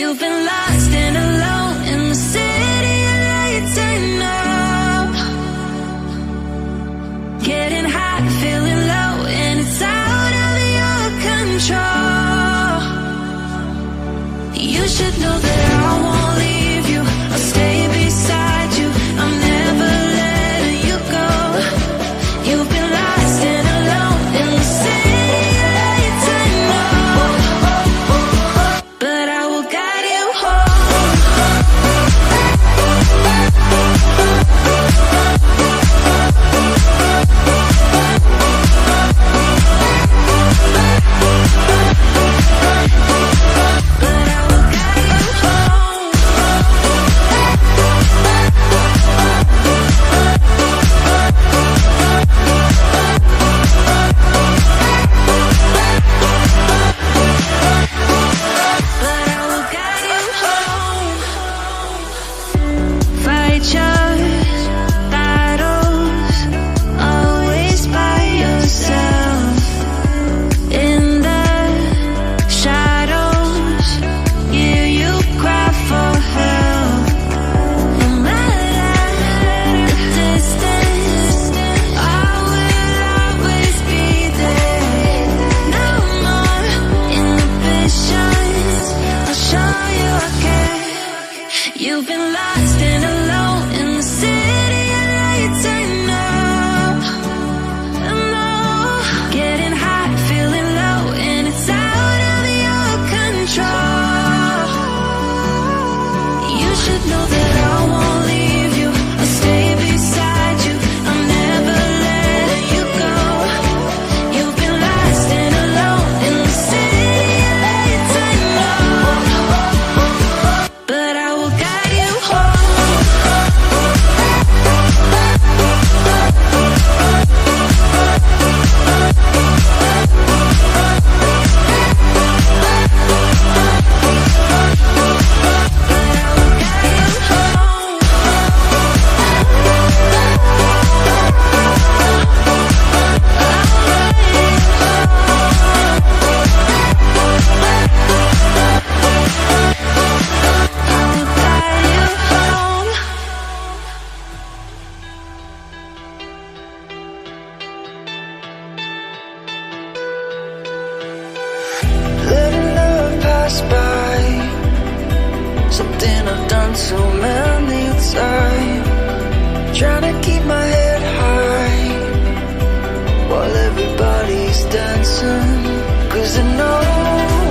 You've been lost and alone in the city of lights turn up. Getting high, feeling low, and it's out of your control. You should know that I won't leave you. I'll stay beside you. I'm never letting you go. You've been lost and alone in the city of lights turn up. But I will guide you home. But I will guide you home. But I will guide you home. Fight your battles, always by yourself. In the shadows, hear you cry for help. No matter the distance, I will always be there. No more inhibitions, I'll show you I care. You've been lost and alone in the city of lights turn up. I know, getting high, feeling low, and it's out of your control. You should know that I won't leave you. I'll stay beside you. I'm never letting you go. You've been lost and alone in the city of lights turn up. But I will guide you home. Letting love pass by, something I've done so many times. Trying to keep my head high while everybody's dancing. 'Cause I know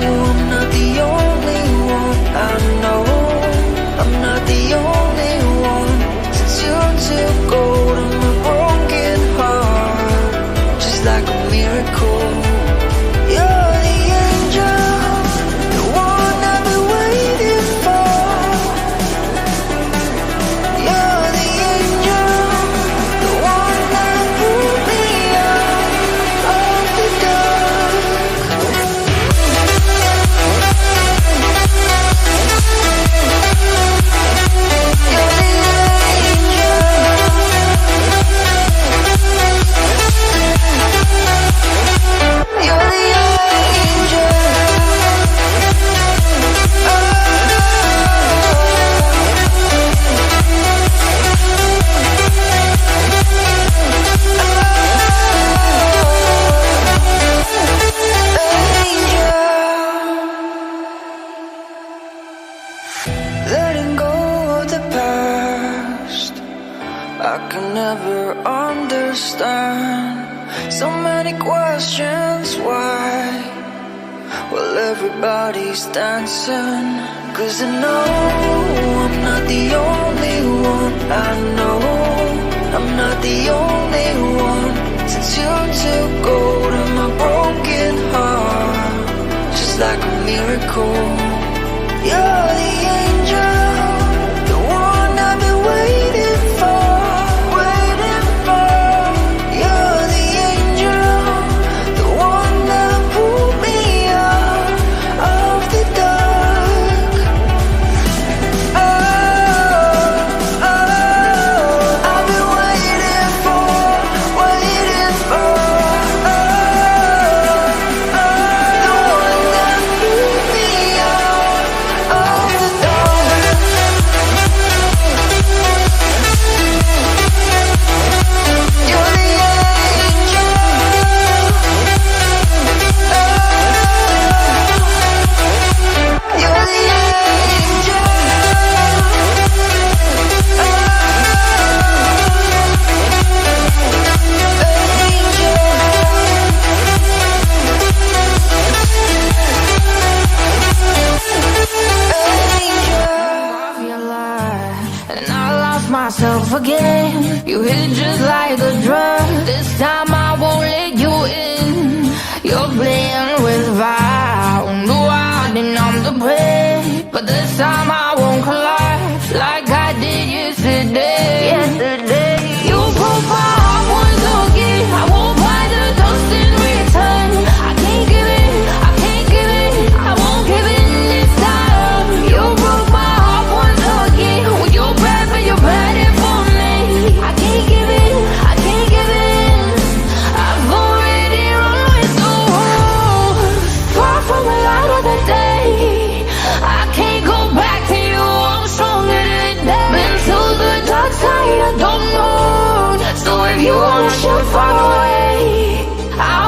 I'm not the only one. I know I'm not the only one. Since you took hold of my broken heart, just like a miracle. You're the angel, the one I've been waiting for. You're the angel, the one that pulled me out of the dark. You're the angel. You're the angel. Letting go of the past, I can never understand. So many questions, why? Well, everybody's dancing. 'Cause I know I'm not the only one. I know I'm not the only one. Since you took hold of my broken heart, just like a miracle. You're the angel, the one I've been waiting for. You're the angel, the one that pulled me out of the dark. I've been waiting for. The one that pulled me out of forget. You hit just like a drug. This time I won't let you in. You're playing with fire. No, I didn't, I'm the prey. But this time I won't collapse like I did yesterday. You broke my heart once again. I won't buy the dust in return. I can't give in, I can't give in. I won't give in this time. You broke my heart once again. Well, you're bad, but you're bad it for me. I can't give in, I can't give in. I've already run with the wolves. Far from the light of the day. I can't go back to you, I'm stronger today. Been to the dark side, I don't know. So if you wanna shoot far away, I